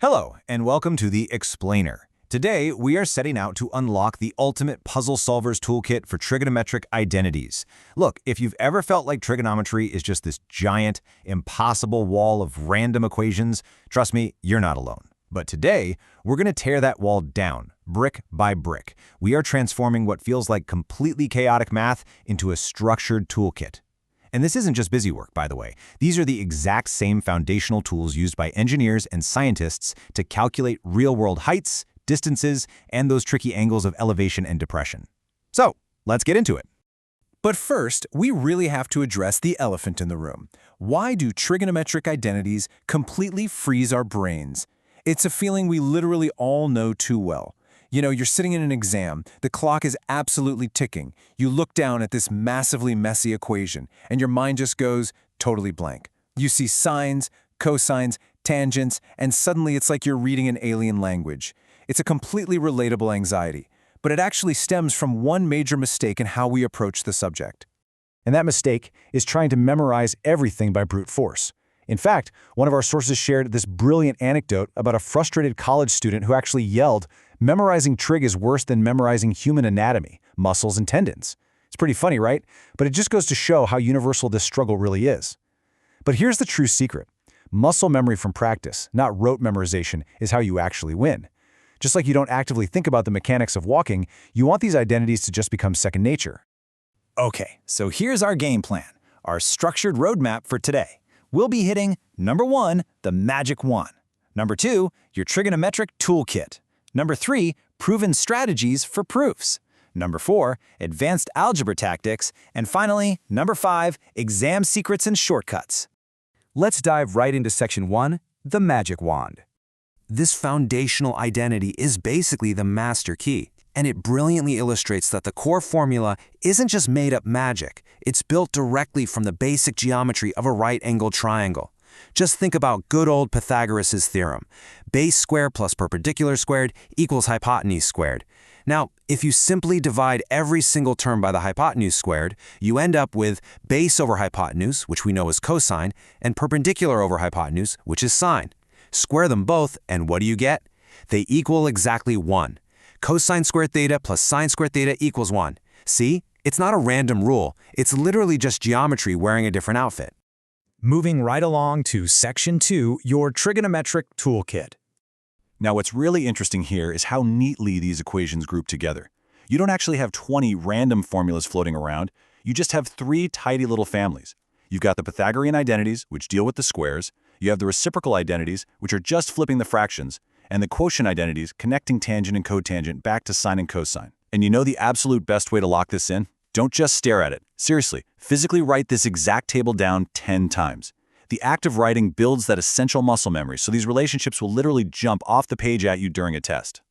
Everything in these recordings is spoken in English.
Hello, and welcome to the Explainer. Today, we are setting out to unlock the ultimate puzzle solver's toolkit for trigonometric identities. Look, if you've ever felt like trigonometry is just this giant, impossible wall of random equations, trust me, you're not alone. But today, we're going to tear that wall down, brick by brick. We are transforming what feels like completely chaotic math into a structured toolkit. And this isn't just busy work, by the way. These are the exact same foundational tools used by engineers and scientists to calculate real-world heights, distances, and those tricky angles of elevation and depression. So, let's get into it. But first, we really have to address the elephant in the room. Why do trigonometric identities completely freeze our brains? It's a feeling we literally all know too well. You know, you're sitting in an exam, the clock is absolutely ticking. You look down at this massively messy equation, and your mind just goes totally blank. You see sines, cosines, tangents, and suddenly it's like you're reading an alien language. It's a completely relatable anxiety, but it actually stems from one major mistake in how we approach the subject. And that mistake is trying to memorize everything by brute force. In fact, one of our sources shared this brilliant anecdote about a frustrated college student who actually yelled, "Memorizing trig is worse than memorizing human anatomy, muscles, and tendons." It's pretty funny, right? But it just goes to show how universal this struggle really is. But here's the true secret. Muscle memory from practice, not rote memorization, is how you actually win. Just like you don't actively think about the mechanics of walking, you want these identities to just become second nature. Okay, so here's our game plan, our structured roadmap for today. We'll be hitting number 1, the magic wand. Number 2, your trigonometric toolkit. Number 3, proven strategies for proofs. Number 4, advanced algebra tactics. And finally, number 5, exam secrets and shortcuts. Let's dive right into section 1, the magic wand. This foundational identity is basically the master key, and it brilliantly illustrates that the core formula isn't just made-up magic. It's built directly from the basic geometry of a right-angled triangle. Just think about good old Pythagoras' theorem. Base squared plus perpendicular squared equals hypotenuse squared. Now, if you simply divide every single term by the hypotenuse squared, you end up with base over hypotenuse, which we know is cosine, and perpendicular over hypotenuse, which is sine. Square them both, and what do you get? They equal exactly 1. Cosine squared theta plus sine squared theta equals 1. See? It's not a random rule. It's literally just geometry wearing a different outfit. Moving right along to section 2, your trigonometric toolkit. Now, what's really interesting here is how neatly these equations group together. You don't actually have 20 random formulas floating around. You just have 3 tidy little families. You've got the Pythagorean identities, which deal with the squares. You have the reciprocal identities, which are just flipping the fractions, and the quotient identities connecting tangent and cotangent back to sine and cosine. And you know the absolute best way to lock this in? Don't just stare at it. Seriously, physically write this exact table down 10 times. The act of writing builds that essential muscle memory, so these relationships will literally jump off the page at you during a test.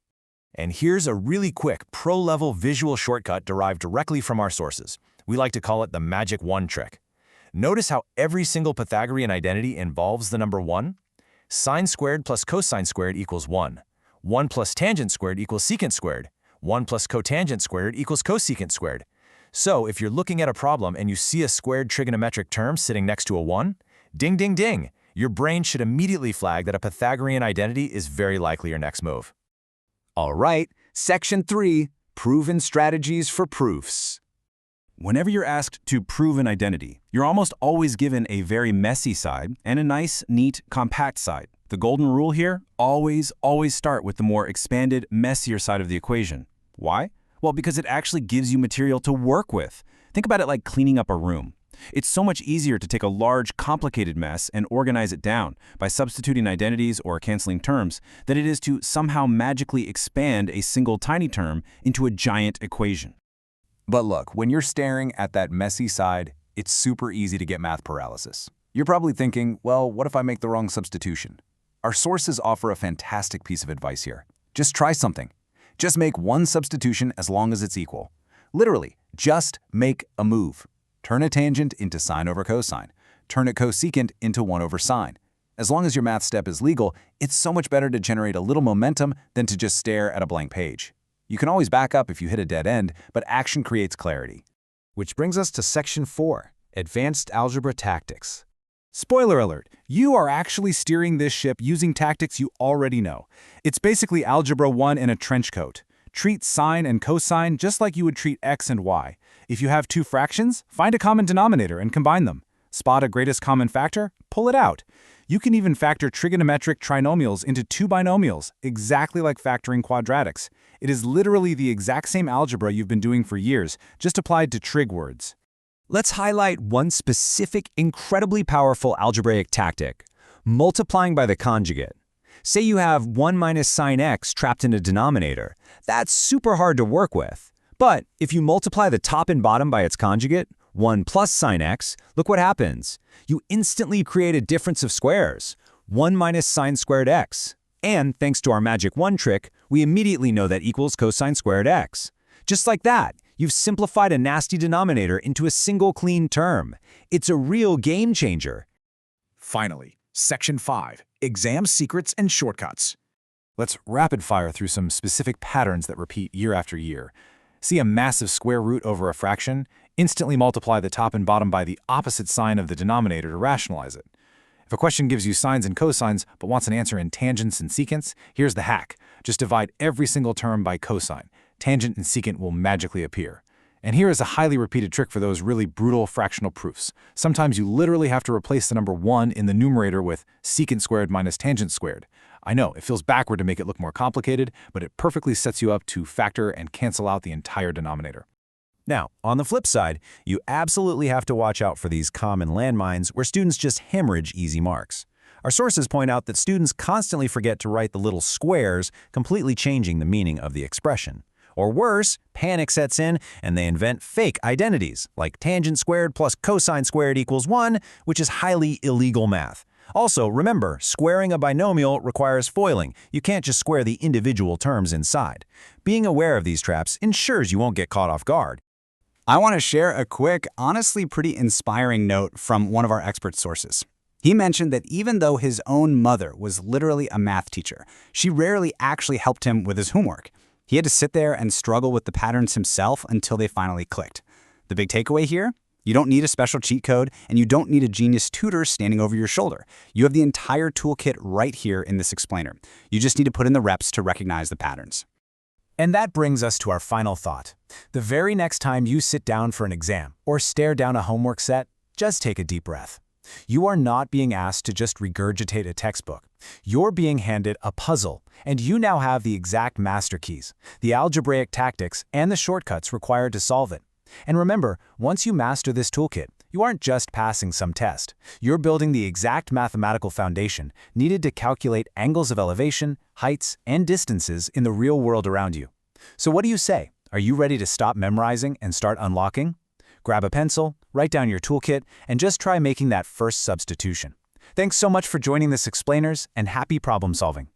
And here's a really quick pro-level visual shortcut derived directly from our sources. We like to call it the magic 1 trick. Notice how every single Pythagorean identity involves the number 1? Sine squared plus cosine squared equals 1. 1 plus tangent squared equals secant squared. 1 plus cotangent squared equals cosecant squared. So if you're looking at a problem and you see a squared trigonometric term sitting next to a 1, ding, ding, ding, your brain should immediately flag that a Pythagorean identity is very likely your next move. All right, section 3, proven strategies for proofs. Whenever you're asked to prove an identity, you're almost always given a very messy side and a nice, neat, compact side. The golden rule here, always start with the more expanded, messier side of the equation. Why? Well, because it actually gives you material to work with. Think about it like cleaning up a room. It's so much easier to take a large, complicated mess and organize it down by substituting identities or canceling terms than it is to somehow magically expand a single tiny term into a giant equation. But look, when you're staring at that messy side, it's super easy to get math paralysis. You're probably thinking, well, what if I make the wrong substitution? Our sources offer a fantastic piece of advice here. Just try something. Just make one substitution as long as it's equal. Literally, just make a move. Turn a tangent into sine over cosine. Turn a cosecant into 1 over sine. As long as your math step is legal, it's so much better to generate a little momentum than to just stare at a blank page. You can always back up if you hit a dead end, but action creates clarity. Which brings us to section 4, advanced algebra tactics. Spoiler alert, you are actually steering this ship using tactics you already know. It's basically Algebra 1 in a trench coat. Treat sine and cosine just like you would treat x and y. If you have two fractions, find a common denominator and combine them. Spot a greatest common factor, pull it out. You can even factor trigonometric trinomials into two binomials, exactly like factoring quadratics. It is literally the exact same algebra you've been doing for years, just applied to trig words. Let's highlight one specific, incredibly powerful algebraic tactic: multiplying by the conjugate. Say you have 1 minus sine x trapped in a denominator. That's super hard to work with. But if you multiply the top and bottom by its conjugate, 1 plus sine x, look what happens. You instantly create a difference of squares, 1 minus sine squared x. And thanks to our magic 1 trick, we immediately know that equals cosine squared x. Just like that, you've simplified a nasty denominator into a single clean term. It's a real game changer. Finally, Section 5, Exam Secrets and Shortcuts. Let's rapid fire through some specific patterns that repeat year after year. See a massive square root over a fraction, instantly multiply the top and bottom by the opposite sign of the denominator to rationalize it. If a question gives you sines and cosines but wants an answer in tangents and secants, here's the hack. Just divide every single term by cosine. Tangent and secant will magically appear. And here is a highly repeated trick for those really brutal fractional proofs. Sometimes you literally have to replace the number 1 in the numerator with secant squared minus tangent squared. I know, it feels backward to make it look more complicated, but it perfectly sets you up to factor and cancel out the entire denominator. Now, on the flip side, you absolutely have to watch out for these common landmines where students just hemorrhage easy marks. Our sources point out that students constantly forget to write the little squares, completely changing the meaning of the expression. Or worse, panic sets in and they invent fake identities, like tangent squared plus cosine squared equals 1, which is highly illegal math. Also, remember, squaring a binomial requires foiling. You can't just square the individual terms inside. Being aware of these traps ensures you won't get caught off guard. I want to share a quick, honestly pretty inspiring note from one of our expert sources. He mentioned that even though his own mother was literally a math teacher, she rarely actually helped him with his homework. He had to sit there and struggle with the patterns himself until they finally clicked. The big takeaway here? You don't need a special cheat code, and you don't need a genius tutor standing over your shoulder. You have the entire toolkit right here in this explainer. You just need to put in the reps to recognize the patterns. And that brings us to our final thought. The very next time you sit down for an exam or stare down a homework set, just take a deep breath. You are not being asked to just regurgitate a textbook. You're being handed a puzzle, and you now have the exact master keys, the algebraic tactics, and the shortcuts required to solve it. And remember, once you master this toolkit, you aren't just passing some test. You're building the exact mathematical foundation needed to calculate angles of elevation, heights, and distances in the real world around you. So what do you say? Are you ready to stop memorizing and start unlocking? Grab a pencil, write down your toolkit, and just try making that first substitution. Thanks so much for joining this Explainers, and happy problem solving.